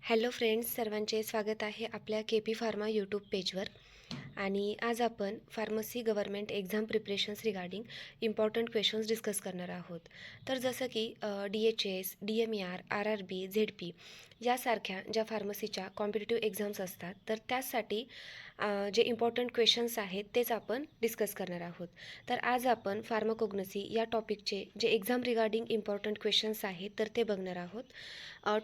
Hello friends, सर्वांचे स्वागत आहे आपल्या के पी फार्मा यूट्यूब पेजवर. आणि आज आपण pharmacy government exam preparations regarding important questions discuss करणार आहोत. तर जसं की DHS, DMER, RRB, ZP यासारख्या ज्या फार्मसीच्या कॉम्पिटिटिव्ह एक्झाम्स असतात, तर त्यासाठी जे इम्पॉर्टंट क्वेश्चन्स आहेत तेच आपण डिस्कस करणार आहोत. तर आज आपण फार्माकोग्नसी या टॉपिकचे जे एक्झाम रिगार्डिंग इम्पॉर्टंट क्वेश्चन्स आहेत तर ते बघणार आहोत.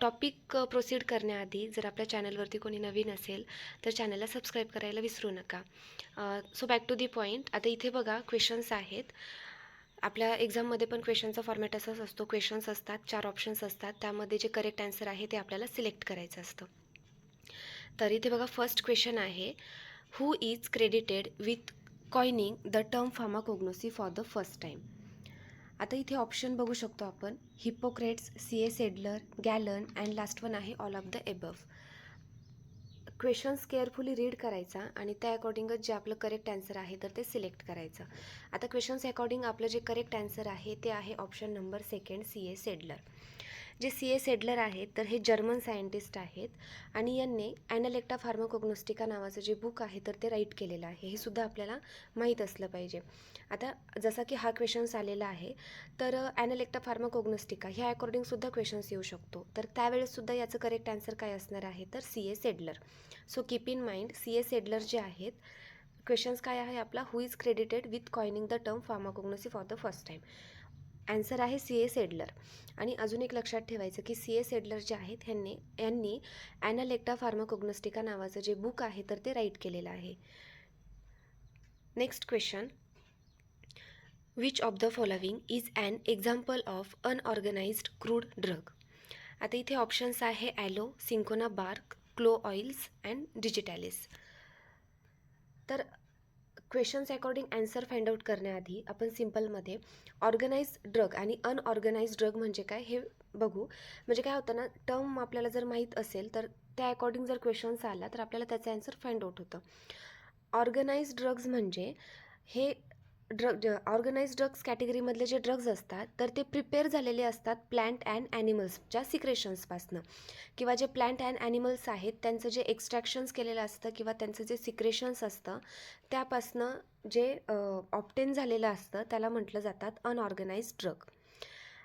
टॉपिक प्रोसीड करण्याआधी जर आपल्या चॅनलवरती कोणी नवीन असेल तर चॅनलला सबस्क्राईब करायला विसरू नका. So back to the point. आता इथे बघा क्वेश्चन्स आहेत. आपल्या एक्झाममध्ये पण क्वेश्चनचा फॉर्मॅट असाच असतो. क्वेश्चन्स असतात, 4 ऑप्शन्स असतात, त्यामध्ये जे करेक्ट आन्सर आहे ते आपल्याला सिलेक्ट करायचं असतं. तर इथे बघा फर्स्ट क्वेश्चन आहे, who is credited with coining the term pharmacognosy for the first time. आता इथे ऑप्शन बघू शकतो आपण, Hippocrates, C.A. Seydler, Galen and last one आहे all of the above. Questions carefully read करायचा आणि त्या अकॉर्डिंगच जे आपलं करेक्ट आन्सर आहे तर ते सिलेक्ट करायचं. आता क्वेश्चन्स अकॉर्डिंग आपलं जे करेक्ट आन्सर आहे ते आहे option number second, C.A. Sedler. जे C.A. सेडलर आहेत तर हे जर्मन सायंटिस्ट आहेत आणि यांनी ॲनालेक्टा फार्माकोग्नोस्टिका नावाचं जे बुक आहे तर ते राईट केलेलं आहे. हे सुद्धा आपल्याला माहीत असलं पाहिजे. आता जसा की हा क्वेश्चन्स आलेला आहे तर ॲनालेक्टा फार्माकोग्नोस्टिका ह्या अकॉर्डिंगसुद्धा क्वेश्चन्स येऊ शकतो. तर त्यावेळेससुद्धा याचं करेक्ट आन्सर काय असणार आहे तर C.A. Sedler. So keep in mind, C.A. Sedler जे आहेत. क्वेश्चन्स काय आहे आपला, हू is credited with coining the term pharmacognosy for the first time. Answer आहे C.A. सेडलर. आणि अजून एक लक्षात ठेवायचं की C.A. सेडलर जे आहेत यांनी ॲनालेक्टा फार्माकोग्नोस्टिका नावाचं जे बुक आहे तर ते राईट केलेलं आहे. Next question, which of the following is an example of unorganized crude drug. आता इथे ऑप्शन्स आहे aloe, cinchona bark, clove oils and digitalis. तर questions according answer find out करण्याआधी आपण सिम्पलमध्ये ऑर्गनाइज ड्रग आणि अनऑर्गनाइज ड्रग म्हणजे काय हे बघू. म्हणजे काय होतं ना, टर्म आपल्याला जर माहीत असेल तर त्या अकॉर्डिंग जर क्वेश्चन्स आला तर आपल्याला त्याचं आन्सर फाइंड आउट होतं. ऑर्गनाइज ड्रग्ज म्हणजे हे ऑर्गनाइज ड्रग्स कॅटेगरीमधले जे ड्रग्ज असतात तर ते प्रिपेअर झालेले असतात प्लॅन्ट अँड ॲनिमल्सच्या सिक्रेशन्सपासनं, किंवा जे प्लॅन्ट अँड ॲनिमल्स आहेत त्यांचं जे एक्स्ट्रॅक्शन्स केलेलं असतं किंवा त्यांचं जे सिक्रेशन्स असतं त्यापासनं जे ऑप्टेन झालेलं असतं त्याला म्हटलं जातात अनऑर्गनाइज ड्रग.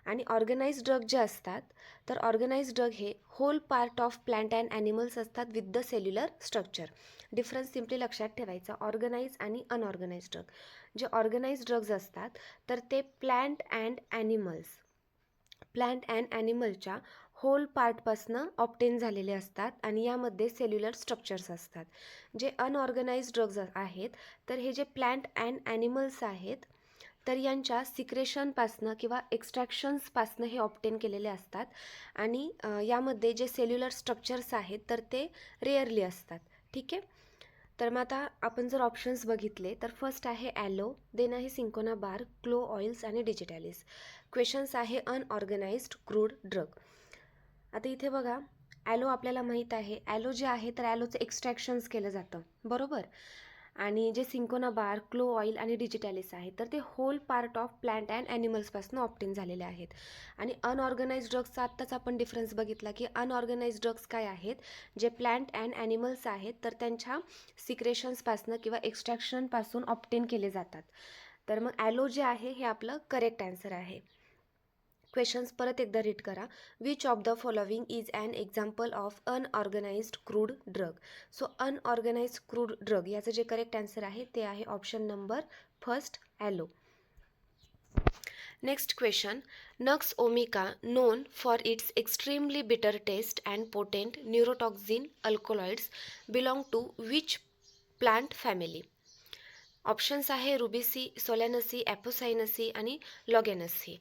आणि ऑर्गनाइज ड्रग जे असतात तर ऑर्गनाइज ड्रग हे whole part of plant and animals असतात with the cellular structure. Difference simply लक्षात ठेवायचा, ऑर्गनाइज आणि अनऑर्गनाइज ड्रग. जे ऑर्गनाइज ड्रग्ज असतात तर ते प्लॅन्ट अँड ॲनिमलच्या होल पार्टपासनं ऑप्टेन झालेले असतात आणि यामध्ये सेल्युलर स्ट्रक्चर्स असतात. जे अनऑर्गनाइज ड्रग्ज आहेत तर हे जे प्लॅन्ट अँड ॲनिमल्स आहेत तर यांच्या सिक्रेशनपासनं किंवा एक्स्ट्रॅक्शन्सपासनं हे ऑप्टेन केलेले असतात आणि यामध्ये जे सेल्युलर स्ट्रक्चर्स आहेत तर ते रेअरली असतात. ठीक आहे. तर मग आता आपण जर ऑप्शन्स बघितले तर फर्स्ट आहे ॲलो, देन आहे सिंकोना बार, क्लो ऑइल्स आणि डिजिटॅलिस. क्वेश्चन्स आहे अनऑर्गनाइज्ड क्रूड ड्रग. आता इथे बघा, ॲलो आपल्याला माहीत आहे, ॲलो जे आहे तर ॲलोचं एक्स्ट्रॅक्शन्स केलं जातं, बरोबर. आणि जे सिंकोना बार, क्लो ऑइल आणि डिजिटॅलिस आहे तर ते whole part of plant and ॲनिमल्सपासून ऑप्टेन झालेले आहेत. आणि अनऑर्गनाइज ड्रग्सचा आत्ताच आपण डिफरन्स बघितला की अनऑर्गनाइज ड्रग्स काय आहेत, जे प्लॅन्ट अँड ॲनिमल्स आहेत तर त्यांच्या सिक्रेशन्सपासून किंवा एक्स्ट्रॅक्शनपासून ऑप्टेन केले जातात. तर मग ॲलो जे आहे हे आपलं करेक्ट आन्सर आहे. क्वेश्चन्स परत एकदा रीड करा. Which of the following is an example of unorganized crude drug. So unorganized crude drug याचं जे करेक्ट आन्सर आहे ते आहे option number first, aloe. Next question, nux vomica known for its extremely bitter taste and potent neurotoxin alkaloids belong to which plant family. Options आहे Rubiaceae, सोलॅनसी, ॲपोसायनसी आणि लॉगॅनसी.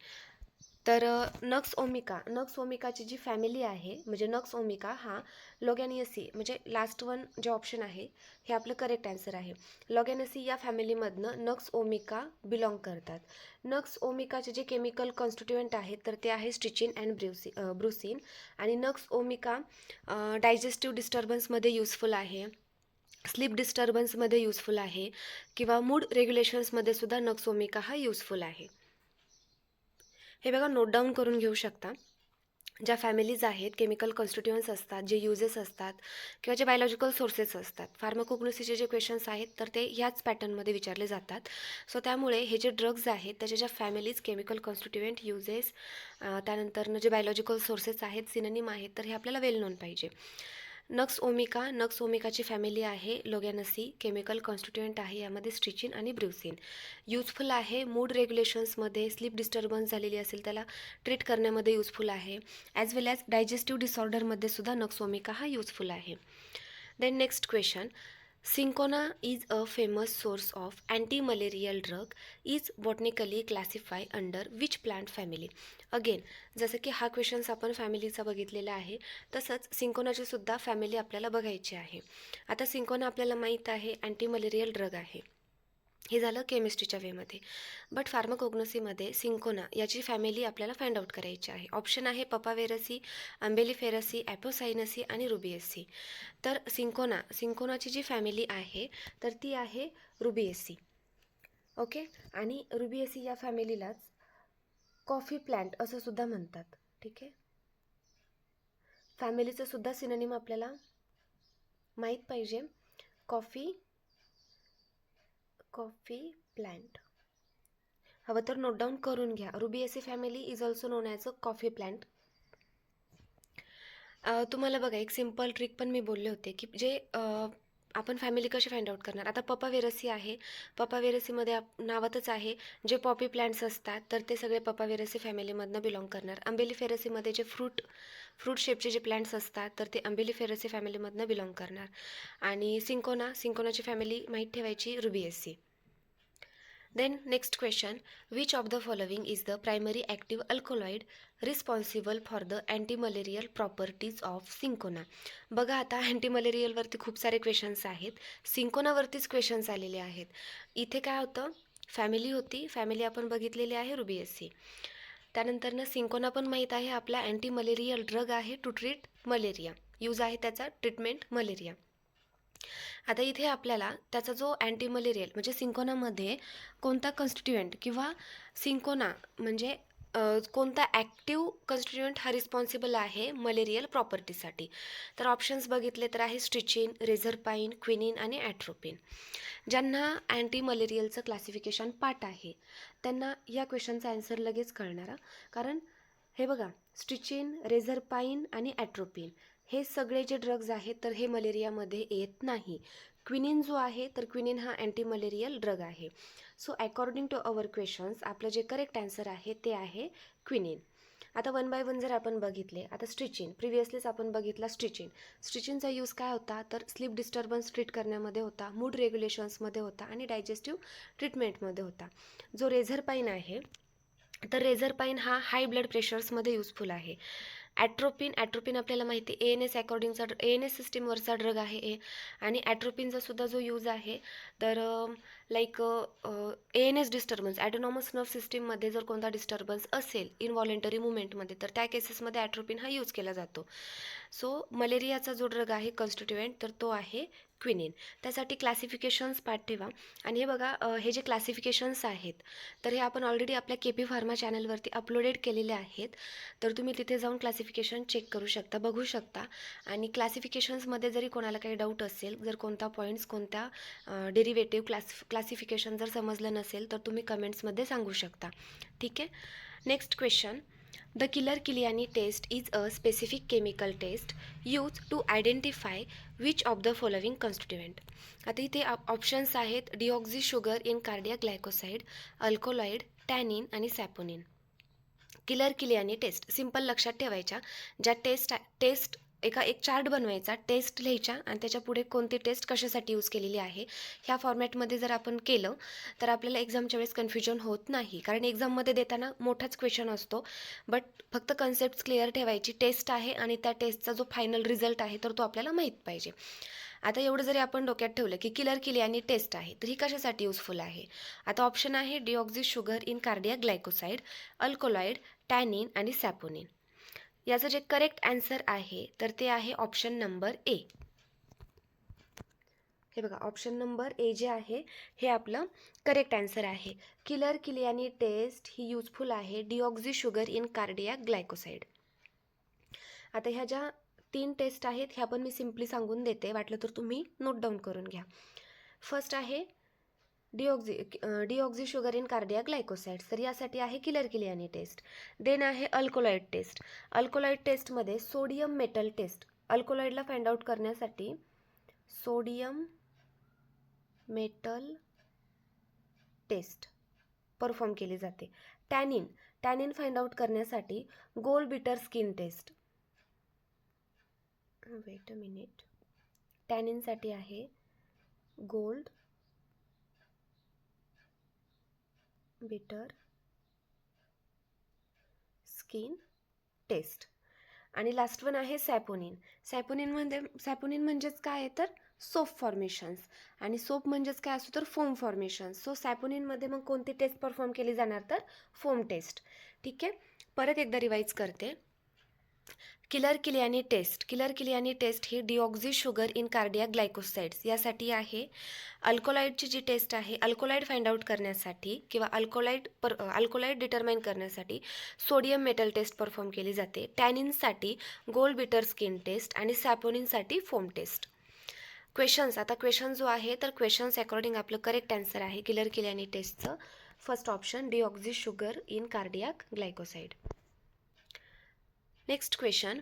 तर नक्स ओमिकाची जी family आहे म्हणजे नक्स ओमिका हा लॉगॅनियसी म्हणजे लास्ट वन जे ऑप्शन आहे हे आपलं करेक्ट आन्सर आहे. लॉगॅनसी या फॅमिलीमधनं नक्स ओमिका बिलॉंग करतात. नक्स ओमिकाचे जे केमिकल कॉन्स्टिट्युएंट आहेत तर ते आहे स्टिचिन अँड ब्रुसिन. आणि नक्स ओमिका डायजेस्टिव्ह डिस्टर्बन्समध्ये युजफुल आहे, स्लीप डिस्टर्बन्समध्ये युजफुल आहे किंवा मूड रेग्युलेशन्समध्ये सुद्धा नक्स ओमिका हा युजफुल आहे. हे बघा, नोट डाऊन करून घेऊ शकता. ज्या फॅमिलीज आहेत, केमिकल कॉन्स्टिट्युएंट्स असतात, जे युजेस असतात किंवा जे बायोलॉजिकल सोर्सेस असतात, फार्माकोग्नोसीचे जे क्वेश्चन्स आहेत तर ते ह्याच पॅटर्नमध्ये विचारले जातात. सो त्यामुळे हे जे ड्रग्ज आहेत त्याच्या ज्या फॅमिलीज, केमिकल कॉन्स्टिट्युएंट, युजेस, त्यानंतर जे बायोलॉजिकल सोर्सेस आहेत, सिनोनिम आहेत, तर हे आपल्याला वेल नोन पाहिजे. नक्स ओमिकाची फॅमिली आहे लोगॅनसी, केमिकल कॉन्स्टिट्युएंट आहे यामध्ये स्ट्रिचिन आणि ब्रुसिन. यूजफुल आहे मूड रेग्युलेशन्समध्ये, स्लीप डिस्टर्बन्स झालेली असेल त्याला ट्रीट करण्यामध्ये यूजफुल आहे, ॲज वेल ॲज डायजेस्टिव्ह डिसऑर्डरमध्ये सुद्धा नक्स ओमिका हा यूजफुल आहे. Then next question, cinchona is a famous source of anti malarial drug, is botanically classify under which plant family. Again जसं की हा क्वेश्चन्स आपण फॅमिलीचा बघितलेला आहे, तसंच सिंकोनाची सुद्धा फॅमिली आपल्याला बघायची आहे. आता सिंकोना आपल्याला माहीत आहे अँटी मलेरियल ड्रग आहे, हे झालं केमिस्ट्रीच्या वेमध्ये. बट फार्माकोग्नोसीमध्ये सिंकोना याची फॅमिली आपल्याला फाइंड आउट करायची आहे. ऑप्शन आहे पपावेरसी, आंबेलिफेरसी, ॲपोसायनसी आणि रुबिएसी. तर सिंकोनाची जी फॅमिली आहे तर ती आहे रुबिएसी. ओके, आणि रुबिएसी या फॅमिलीलाच कॉफी प्लांट असं सुद्धा म्हणतात. ठीक आहे, फॅमिलीचं सुद्धा सिनोनिम आपल्याला माहीत पाहिजे, कॉफी प्लांट. हवं तर नोट डाऊन करून घ्या. Rubiaceae family is also known as a coffee plant. तुम्हाला बघा एक सिम्पल ट्रिक पण मी बोलले होते की जे आपण फॅमिली कशी फाइंड आउट करणार. आता पपावेरसी आहे, पपावेरसीमध्ये नावातच आहे जे पॉपी प्लांट्स असतात तर ते सगळे पपावेरसी फॅमिलीमधनं बिलॉंग करणार. आंबेलिफेरसीमध्ये जे फ्रूट शेपचे जे प्लांट्स असतात तर ते आंबेलिफेरसी फॅमिलीमधनं बिलॉंग करणार. आणि सिंकोनाची फॅमिली माहीत ठेवायची, Rubiaceae. Then next question, which of the following is the primary active alkaloid responsible for the antimalarial properties of cinchona. बघा आता अँटीमलेरियलवरती खूप सारे क्वेश्चन्स आहेत, सिंकोनावरतीच क्वेश्चन्स आलेले आहेत. इथे काय होतं, फॅमिली होती, फॅमिली आपण बघितलेली आहे रुबिएसी. त्यानंतर ना सिंकोना पण माहीत आहे आपला अँटीमलेरियल ड्रग आहे टू ट्रीट मलेरिया, यूज आहे त्याचा ट्रीटमेंट मलेरिया. आता इथे आपल्याला त्याचा जो अँटी मलेरियल म्हणजे सिंकोनामध्ये कोणता कॉन्स्टिट्युएंट किंवा सिंकोना म्हणजे कोणता ॲक्टिव्ह कॉन्स्टिट्युएंट हा रिस्पॉन्सिबल आहे मलेरियल प्रॉपर्टीसाठी. तर ऑप्शन्स बघितले तर आहे स्ट्रिचिन, रेझरपाईन, क्विनिन आणि ॲट्रोपिन. ज्यांना अँटी मलेरियलचं क्लासिफिकेशन पाठ आहे त्यांना या क्वेश्चनचा आन्सर लगेच कळणार. कारण हे बघा, स्ट्रिचिन, रेझरपाईन आणि ॲट्रोपिन हे सगळे जे ड्रग्ज आहेत तर हे मलेरियामध्ये येत नाही. क्विनिन जो आहे तर क्विनिन हा अँटी मलेरियल ड्रग आहे. So according to our questions आपलं जे करेक्ट आन्सर आहे ते आहे क्विनिन. आता वन बाय वन जर आपण बघितले, आता स्ट्रिचिन प्रिव्हियसलीच आपण बघितला. स्ट्रिचिनचा यूज काय होता तर स्लीप डिस्टर्बन्स ट्रीट करण्यामध्ये होता, मूड रेग्युलेशन्समध्ये होता आणि डायजेस्टिव्ह ट्रीटमेंटमध्ये होता. जो रेझरपाईन आहे तर रेझरपाईन हा हाय ब्लड प्रेशर्समध्ये यूजफुल आहे. ॲट्रोपिन आपल्याला माहिती आहे ANS सिस्टीमवरचा ड्रग आहे आणि ॲट्रोपिनचा सुद्धा जो यूज आहे तर like ANS disturbance, autonomous nerve सिस्टीममध्ये जर कोणता डिस्टर्बन्स असेल इनव्हॉलेंटरी मुवमेंटमध्ये तर त्या केसेसमध्ये ॲट्रोपिन हा यूज केला जातो. सो मलेरियाचा जो ड्रग आहे कॉन्स्टिट्युएंट तर तो आहे क्विनिन. त्यासाठी क्लासिफिकेशन्स पाठ ठेवा. आणि हे बघा हे जे क्लासिफिकेशन्स आहेत तर हे आपण ऑलरेडी आपल्या KP फार्मा चॅनलवरती अपलोडेड केलेले आहेत, तर तुम्ही तिथे जाऊन क्लासिफिकेशन चेक करू शकता, बघू शकता. आणि क्लासिफिकेशन्समध्ये जरी कोणाला काही डाऊट असेल, जर कोणता पॉईंट्स कोणत्या डेरिव्हेटिव्ह क्लासिफिकेशन जर समजलं नसेल तर तुम्ही कमेंट्समध्ये सांगू शकता. ठीक आहे. Next question, the Kiliani test is a specific chemical test use to identify which of the following constituent. आता इथे ऑप्शन्स आहेत deoxy sugar in cardiac glycoside, alkaloid, tannin आणि सॅपोनिन. किलियानी टेस्ट सिंपल लक्षात ठेवायच्या. ज्या टेस्ट एक चार्ट बनवायचा, taste लिहायच्या आणि त्याच्या पुढे कोणती टेस्ट कशासाठी यूज केलेली आहे ह्या फॉर्मॅटमध्ये जर आपण केलं तर आपल्याला एक्झामच्या वेळेस कन्फ्युजन होत नाही. कारण एक्झाममध्ये देताना मोठाच क्वेश्चन असतो, बट फक्त कन्सेप्ट क्लिअर ठेवायची. टेस्ट आहे आणि त्या टेस्टचा जो फायनल रिझल्ट आहे तर तो आपल्याला माहीत पाहिजे. आता एवढं जरी आपण डोक्यात ठेवलं की किलियानी टेस्ट आहे तर ही कशासाठी यूजफुल आहे. आता ऑप्शन आहे deoxy sugar in cardiac glycoside, alkaloid, tannin आणि सॅपोनिन. याचं जे करेक्ट आन्सर आहे तर ते आहे ऑप्शन नंबर ए. हे बघा ऑप्शन नंबर ए जे आहे हे आपलं करेक्ट आन्सर आहे. किलियानी टेस्ट ही यूजफुल आहे deoxy sugar in cardiac glycoside. आता ह्या ज्या 3 टेस्ट आहेत ह्या पण मी सिम्पली सांगून देते, वाटलं तर तुम्ही नोट डाऊन करून घ्या. फर्स्ट आहे deoxy sugar in cardiac glycosides, तर यासाठी आहे किलर-किलियानी टेस्ट. देन आहे अल्कोलॉइड टेस्ट. अल्कोलॉइड टेस्टमध्ये सोडियम मेटल टेस्ट. अल्कोलॉइडला फाइंड आउट करण्यासाठी सोडियम मेटल टेस्ट परफॉर्म केली जाते. टॅनिन फाइंड आउट करण्यासाठी gold beater skin test. Wait a minute. टॅनिनसाठी आहे गोल्ड बिटर स्किन टेस्ट. आणि लास्ट वन आहे सॅपोनिन. सॅपोनिन म्हणजेच काय आहे तर सोप फॉर्मेशन्स, आणि सोप म्हणजेच काय असतो तर फोम फॉर्मेशन्स. सो सॅपोनिनमध्ये मग कोणती टेस्ट परफॉर्म केली जाणार तर फोम टेस्ट. ठीक आहे, परत एकदा रिवाईज करते. किलर-किलियानी टेस्ट ही deoxy sugar in cardiac glycosides यासाठी आहे. अल्कोलॉइडची जी टेस्ट आहे, अल्कोलॉइड फाइंड आउट करण्यासाठी किंवा अल्कोलॉइड डिटरमाइन करण्यासाठी सोडियम मेटल टेस्ट परफॉर्म केली जाते. टॅनिनसाठी गोल्ड बिटर स्किन टेस्ट आणि सॅपोनिनसाठी फोम टेस्ट. क्वेश्चन्स, आता क्वेश्चन जो आहे तर क्वेश्चन्स अकॉर्डिंग आपलं करेक्ट आन्सर आहे किलर-किलियानी टेस्टचं first option deoxy sugar in cardiac glycoside. Next question,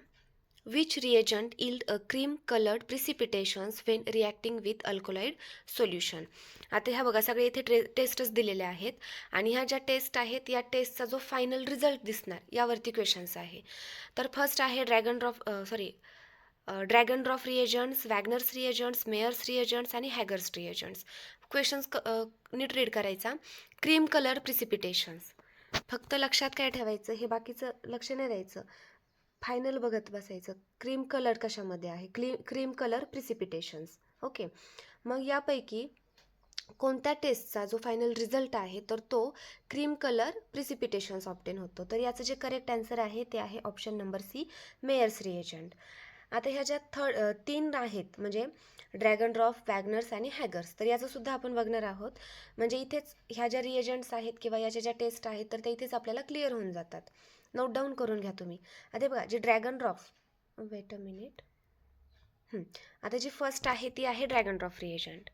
which reagent yield a cream colored precipitations when reacting with alkaloid solution? आता ह्या बघा सगळे इथे टेस्टच दिलेले आहेत आणि ह्या ज्या टेस्ट आहेत या टेस्टचा जो फायनल रिझल्ट दिसणार यावरती क्वेश्चन्स आहे. तर फर्स्ट आहे Dragendorff reagents, Wagner's reagents, Mayer's reagents आणि हॅगर्स रिएजंट्स. क्वेश्चन्स नीट रीड करायचा. क्रीम कलर प्रिसिपिटेशन्स, फक्त लक्षात काय ठेवायचं, हे बाकीचं लक्ष नाही द्यायचं, फायनल बघत बसायचं. क्रीम कलर कशामध्ये आहे, क्रीम कलर प्रिसिपिटेशन्स. ओके, मग यापैकी कोणत्या टेस्टचा जो फायनल रिझल्ट आहे तर तो क्रीम कलर प्रिसिपिटेशन्स ऑब्टेन होतो. तर याचं जे करेक्ट आन्सर आहे ते आहे option number C, Mayer's reagent. आता ह्या ज्या 3 आहेत म्हणजे ड्रॅगन ड्रॉप, वॅगनर्स आणि हॅगर्स, तर याचं सुद्धा आपण बघणार आहोत. म्हणजे इथेच ह्या ज्या रिएजंट्स आहेत किंवा याच्या ज्या टेस्ट आहेत तर त्या इथेच आपल्याला क्लिअर होऊन जातात. नोट डाऊन करून घ्या तुम्ही. आता बघा जे Dragendorff, wait a minute. आता जी फर्स्ट आहे ती आहे Dragendorff reagent.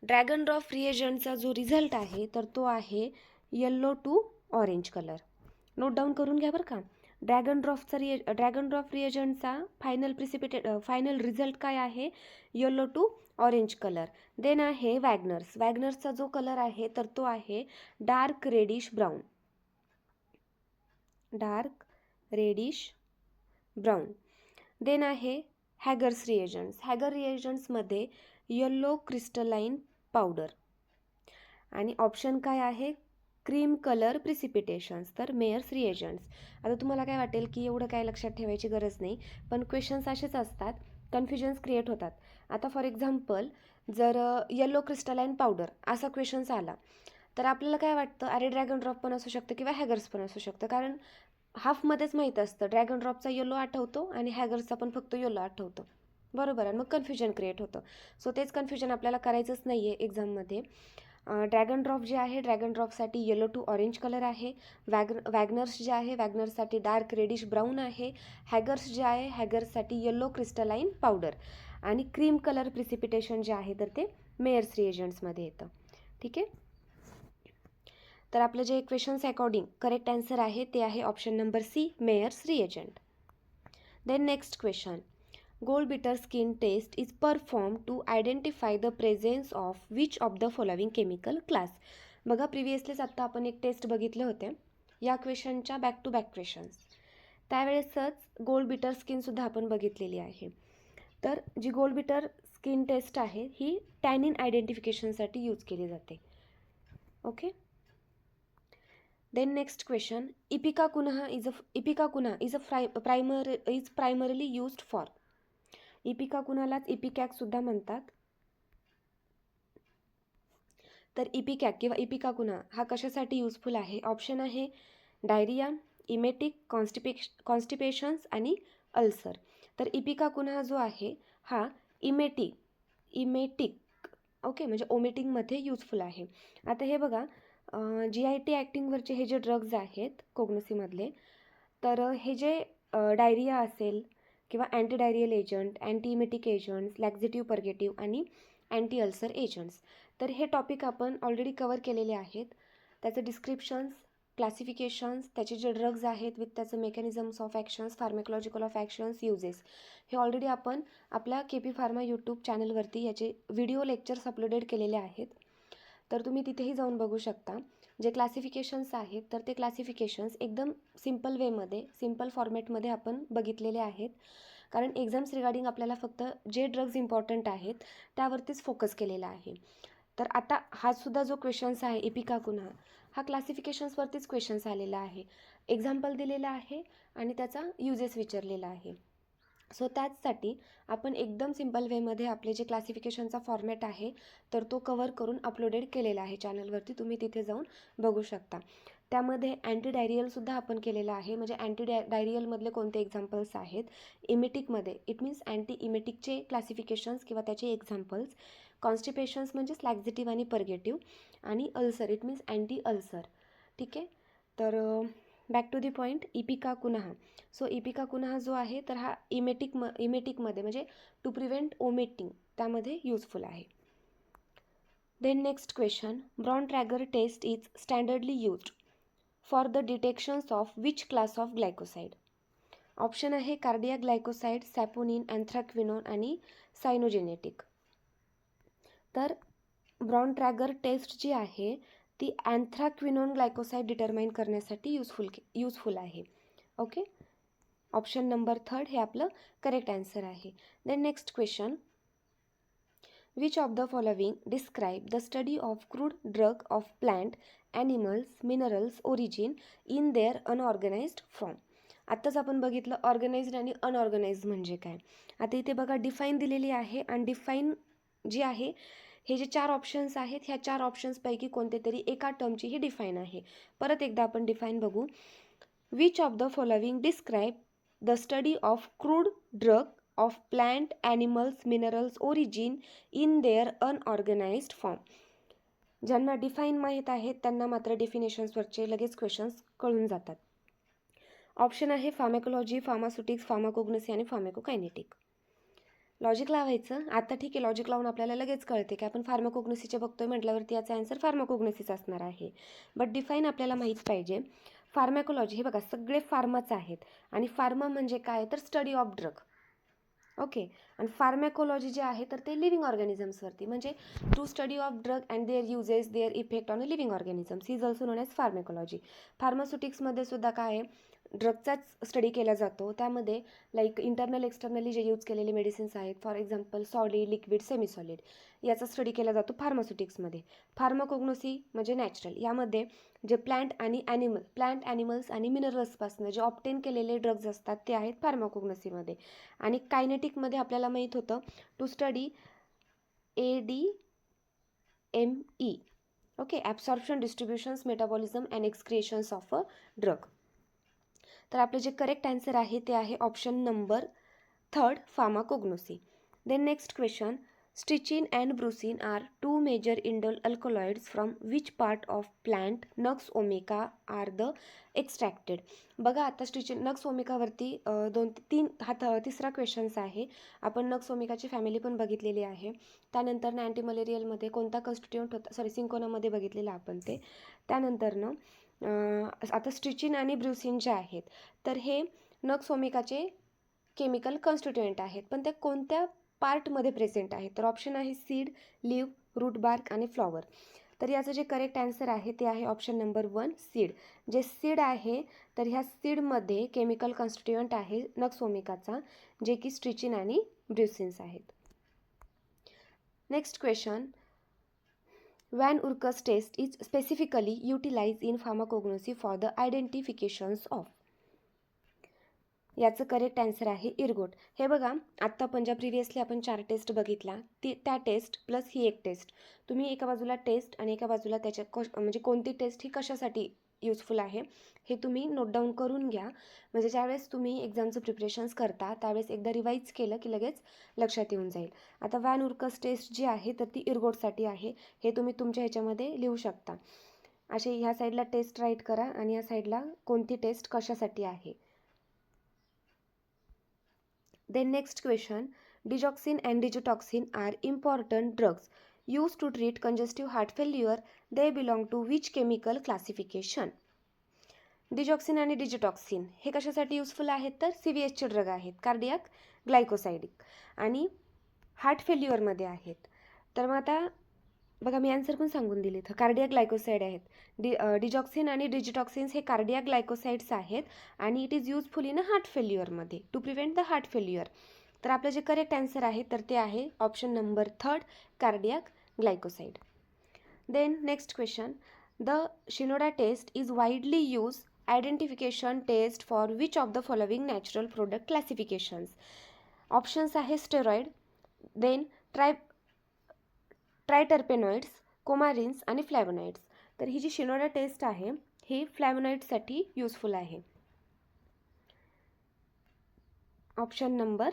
Dragendorff रिएजंटचा जो रिझल्ट आहे तर तो आहे yellow to orange colour. Note down करून घ्या बरं का. ड्रॅगन ड्रॉप रिएजंटचा फायनल रिझल्ट काय आहे, yellow to orange colour. Then आहे वॅगनर्सचा जो कलर आहे तर तो आहे डार्क रेडिश ब्राऊन. देन आहे हॅगर्स रिएजंट्समध्ये येल्लो क्रिस्टलाइन पावडर. आणि ऑप्शन काय आहे, क्रीम कलर प्रिसिपिटेशन्स, तर मेयर्स रिएजंट्स. आता तुम्हाला काय वाटेल की एवढं काय लक्षात ठेवायची गरज नाही, पण क्वेश्चन्स असेच असतात, कन्फ्युजन्स क्रिएट होतात. आता फॉर एक्झाम्पल जर येल्लो क्रिस्टलाइन पावडर असा क्वेश्चन्स आला तर आपल्याला काय वाटतं, अरे ड्रॅगन ड्रॉप पण असू शकतं किंवा हॅगर्स पण असू शकतं, कारण हाफमध्येच माहीत असतं ड्रॅगन ड्रॉपचा येल्लो आठवतो आणि हॅगर्सचा पण फक्त येल्लो आठवतो, बरोबर आहे. मग कन्फ्युजन क्रिएट होतं. सो तेच कन्फ्युजन आपल्याला करायचंच नाही आहे एक्झाममध्ये. ड्रॅगन ड्रॉप जे आहे ड्रॅगन ड्रॉपसाठी येलो टू ऑरेंज कलर आहे. वॅगनर्स जे आहे वॅगनर्ससाठी डार्क रेडिश ब्राऊन आहे. हॅगर्स जे आहे हॅगर्ससाठी येलो क्रिस्टलाइन पावडर. आणि क्रीम कलर प्रिसिपिटेशन जे आहे तर ते मेयर्स रिएजंट्समध्ये येतं. ठीक आहे, तर आपलं जे क्वेश्चन्स अकॉर्डिंग करेक्ट आन्सर आहे ते आहे option number C, Mayer's reagent. Then next question, gold beater skin test is perform to identify the presence of which of the following chemical class. बघा प्रिव्हियसलीच आत्ता आपण एक टेस्ट बघितले होते या क्वेश्चनच्या बॅक टू बॅक क्वेश्चन्स, त्यावेळेसच गोल्ड बिटर स्किनसुद्धा आपण बघितलेली आहे. तर जी गोल्ड बिटर स्किन टेस्ट आहे ही टॅनिन आयडेंटिफिकेशनसाठी यूज केली जाते. Okay, then next question, ipecacuanha is primarily used for. इपिकाकुनालाच इपिकॅकसुद्धा म्हणतात. तर इपिकॅक किंवा इपिकाकुना हा कशासाठी यूजफुल आहे, ऑप्शन आहे डायरिया, इमेटिक, कॉन्स्टिपेशन्स आणि अल्सर. तर इपिकाकुना जो आहे हा इमेटिक ओके म्हणजे ओमेटिंगमध्ये यूजफुल आहे. आता हे बघा GIT ॲक्टिंगवरचे हे जे ड्रग्ज आहेत कोग्नसीमधले, तर हे जे डायरिया असेल किंवा अँटी डायरियल एजंट, अँटीइमेटिक एजंट्स, लॅक्झेटिव्ह पर्गेटिव्ह आणि अँटी अल्सर एजंट्स. तर हे टॉपिक आपण ऑलरेडी कवर केलेले आहेत. त्याचं डिस्क्रिप्शन्स, क्लासिफिकेशन्स, त्याचे जे ड्रग्ज आहेत विथ त्याचं mechanisms of actions, pharmacological of actions, uses, हे ऑलरेडी आपण आपल्या KP फार्मा यूट्यूब चॅनलवरती याचे व्हिडिओ लेक्चर्स अपलोडेड केलेले आहेत. तर तुम्ही तिथेही जाऊन बघू शकता. जे क्लासिफिकेशन्स आहेत तर ते क्लासिफिकेशन्स एकदम सिम्पल वेमध्ये, सिम्पल फॉर्मॅटमध्ये आपण बघितलेले आहेत. कारण एक्झाम्स रिगार्डिंग आपल्याला फक्त जे ड्रग्ज इम्पॉर्टंट आहेत त्यावरतीच फोकस केलेला आहे. तर आता हा सुद्धा जो क्वेश्चन्स आहे इपिका कुन्हा, हा क्लासिफिकेशन्सवरतीच क्वेश्चन्स आलेला आहे. एक्झाम्पल दिलेला आहे आणि त्याचा युजेस विचारलेला आहे. सो त्याचसाठी आपण एकदम सिम्पल वेमध्ये आपले जे क्लासिफिकेशनचा फॉर्मॅट आहे तर तो कवर करून अपलोडेड केलेला आहे चॅनलवरती. तुम्ही तिथे जाऊन बघू शकता. त्यामध्ये अँटी डायरियलसुद्धा आपण केलेला आहे. म्हणजे अँटी डायरियलमधले कोणते एक्झाम्पल्स आहेत, इमेटिकमध्ये इट मीन्स अँटी इमेटिकचे क्लासिफिकेशन्स किंवा त्याचे एक्झाम्पल्स, कॉन्स्टिपेशन्स म्हणजेच लॅक्झेटिव्ह आणि पर्गेटिव्ह, आणि ulcer it means anti ulcer. ठीक आहे. तर back to the point, ipecacuanha. So ipecacuanha जो आहे तर हा इमेटिकमध्ये म्हणजे टू प्रिव्हेंट ओमेटिंग त्यामध्ये यूजफुल आहे. Then next question, Borntrager test is standardly used for the detections of which class of glycoside. Option आहे cardiac glycoside, सॅपोनिन, अँथ्राक्विनोन आणि सायनोजेनेटिक. तर ब्रॉन ट्रॅगर टेस्ट जी आहे ती अँथ्राक्विनोन ग्लायकोसाइड डिटरमाइन करण्यासाठी useful आहे. ओके. ऑप्शन नंबर 3 हे आपलं करेक्ट आन्सर आहे. Then next question, which of the following describe the study of crude drug of plant, animals, minerals origin in their unorganised form. आत्ताच आपण बघितलं organised आणि unorganised म्हणजे काय. आता इथे बघा डिफाईन दिलेली आहे आणि डिफाईन जी आहे, हे जे 4 ऑप्शन्स आहेत ह्या 4 ऑप्शन्सपैकी कोणते तरी एका टर्मची ही डिफाईन आहे. परत एकदा आपण डिफाईन बघू. Which of the following describe the study of crude drug of plant, animals, minerals origin in their unorganised form. ज्यांना डिफाईन माहीत आहेत त्यांना मात्र डेफिनेशन्सवरचे लगेच क्वेश्चन्स कळून जातात. ऑप्शन आहे फार्मॅकोलॉजी, फार्मास्युटिक्स, फार्माकोग्नसी आणि फार्मॅकोकायनेटिक. लॉजिक लावायचं. आता ठीक आहे, लॉजिक लावून आपल्याला लगेच कळते की आपण फार्माकोग्नसीचे बघतोय म्हटल्यावरती याचा आन्सर फार्माकोग्नसीच असणार आहे. बट डिफाईन आपल्याला माहीत पाहिजे. फार्मॅकोलॉजी हे बघा सगळे फार्माच आहेत आणि फार्मा म्हणजे काय तर स्टडी ऑफ ड्रग. ओके. आणि फार्मॅकोलॉजी जे आहे तर ते लिव्हिंग ऑर्गॅनिझम्सवरती, म्हणजे to study of drug and their uses, their effect on a living organisms is also known as pharmacology. फार्मास्युटिक्समध्ये सुद्धा काय ड्रगचाच स्टडी केला जातो. त्यामध्ये लाईक इंटरनल एक्सटर्नली जे यूज केलेले मेडिसिन्स आहेत, for example solid, liquid, semi solid, याचा स्टडी केला जातो फार्मास्युटिक्समध्ये. फार्माकोग्नोसी म्हणजे नॅचरल, यामध्ये जे प्लांट, ॲनिमल्स आणि मिनरल्सपासून जे ऑप्टेन केलेले ड्रग्ज असतात ते आहेत फार्माकोग्नसीमध्ये. आणि कायनेटिकमध्ये आपल्याला माहीत होतं to study ADME. Okay. Absorption, distributions, metabolism and excretions of a drug. तर आपलं जे करेक्ट आन्सर आहे ते आहे option number 3 pharmacognosy. Then next question, strychnine and brucine are 2 major indole alkaloids from which part of plant nux vomica are the extracted. बघा आता स्टिचिन नक्स ओमेकावरती 2-3 हा तिसरा क्वेश्चन्स आहे. आपण नक्स ओमेकाची फॅमिली पण बघितलेली आहे. त्यानंतर अँटी मलेरियलमध्ये कोणता कॉन्स्टिट्यूएंट होता, सिंकोनामध्ये बघितलेलं आपण ते. त्यानंतरनं आता स्टिचिन आणि ब्रुसिन जे आहेत तर हे नक्स ओमेकाचे केमिकल कॉन्स्टिट्युएंट आहेत, पण ते कोणत्या पार्टमध्ये प्रेझेंट आहेत. तर ऑप्शन आहे सीड, लीव, रूट बार्क आणि फ्लॉवर. तर याचं जे करेक्ट आन्सर आहे ते आहे ऑप्शन नंबर 1 सीड. जे सीड आहे तर ह्या सीडमध्ये केमिकल कॉन्स्टिट्युएंट आहे नक्स ओमेकाचा, जे की स्टिचिन आणि ब्रुसिन्स आहेत. Next question, Van Urkus test is specifically utilized in pharmacognosy for the identifications of. याचं करेक्ट आन्सर आहे इर्गोट. हे बघा आत्ता आपण ज्या प्रिव्हियसली आपण 4 टेस्ट बघितला त्या टेस्ट प्लस ही एक टेस्ट, तुम्ही एका बाजूला टेस्ट आणि एका बाजूला त्याच्या म्हणजे कोणती टेस्ट ही कशासाठी यूजफुल आहे हे तुम्ही नोट डाऊन करून घ्या. म्हणजे ज्यावेळेस तुम्ही एक्झामचं प्रिपरेशन्स करता त्यावेळेस एकदा रिवाईज केलं की लगेच लक्षात येऊन जाईल. आता वॅन उर्कस टेस्ट जी आहे तर ती इर्गोटसाठी आहे. हे तुम्ही तुमच्या ह्याच्यामध्ये लिहू शकता. असे ह्या साईडला टेस्ट राईट करा आणि या साईडला कोणती टेस्ट कशासाठी आहे. Then next question, digoxin and digitoxin are important drugs used to treat congestive heart failure. They belong to which chemical classification? Digoxin आणि डिजिटॉक्सिन हे कशासाठी युजफुल आहेत तर CVSचे ड्रग आहेत, कार्डियाक ग्लायकोसाइडिक, आणि हार्ट फेल्युअरमध्ये आहेत. तर मग आता बघा मी आन्सर पण सांगून दिले इथं, कार्डियाक ग्लायकोसाइड आहेत. डिजॉक्सिन आणि डिजिटॉक्सिन्स हे कार्डियाक ग्लायकोसाइड्स आहेत आणि it is useful in a heart फेल्युअरमध्ये to prevent the heart failure. तर आपलं जे करेक्ट आन्सर आहे तर ते आहे option number 3, cardiac glycoside. Then next question, the Shinoda test is widely use identification test for which of the following natural product classifications. Options आहे steroid, then triterpenoids, coumarins आणि flavonoids. तर ही जी Shinoda test आहे ही फ्लॅवोनॉइड्ससाठी useful आहे. Option number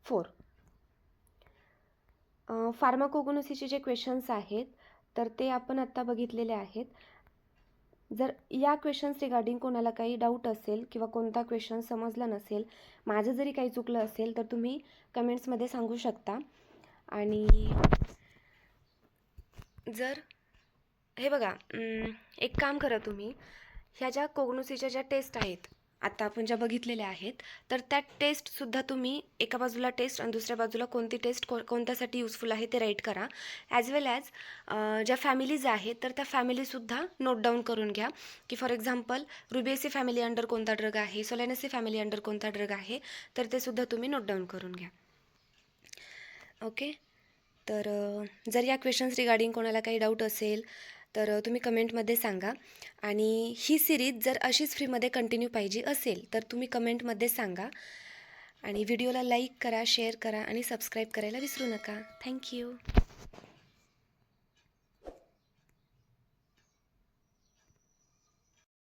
4. फार्माकोग्नोसीचे जे क्वेश्चन्स आहेत तर ते आपण आत्ता बघितलेले आहेत. जर या क्वेश्चन्स रिगार्डिंग कोणाला काही डाऊट असेल किंवा कोणता क्वेश्चन समजला नसेल, माझं जरी काही चुकलं असेल तर तुम्ही कमेंट्समध्ये सांगू शकता. आणि जर हे बघा, एक काम करा तुम्ही, ह्या ज्या कोग्नोसीच्या ज्या टेस्ट आहेत आता आपण ज्या बघितलेल्या आहेत तर त्या टेस्टसुद्धा तुम्ही एका बाजूला टेस्ट आणि दुसऱ्या बाजूला कोणती टेस्ट कोणत्यासाठी युजफुल आहे ते राईट करा. ॲज वेल ॲज ज्या फॅमिलीज आहेत तर त्या फॅमिलीसुद्धा नोट डाऊन करून घ्या की for example Rubiaceae family under कोणता ड्रग आहे, सोलॅनेसी फॅमिली अंडर कोणता ड्रग आहे, तर ते सुद्धा तुम्ही नोट डाऊन करून घ्या. ओके. तर जर या क्वेश्चन्स रिगार्डिंग कोणाला काही डाऊट असेल तर तुम्ही कमेंटमध्ये सांगा. आणि ही सिरीज जर अशीच फ्रीमध्ये कंटिन्यू पाहिजे असेल तर तुम्ही कमेंटमध्ये सांगा. आणि व्हिडिओला लाईक करा, शेअर करा आणि सबस्क्राईब करायला विसरू नका. थँक्यू.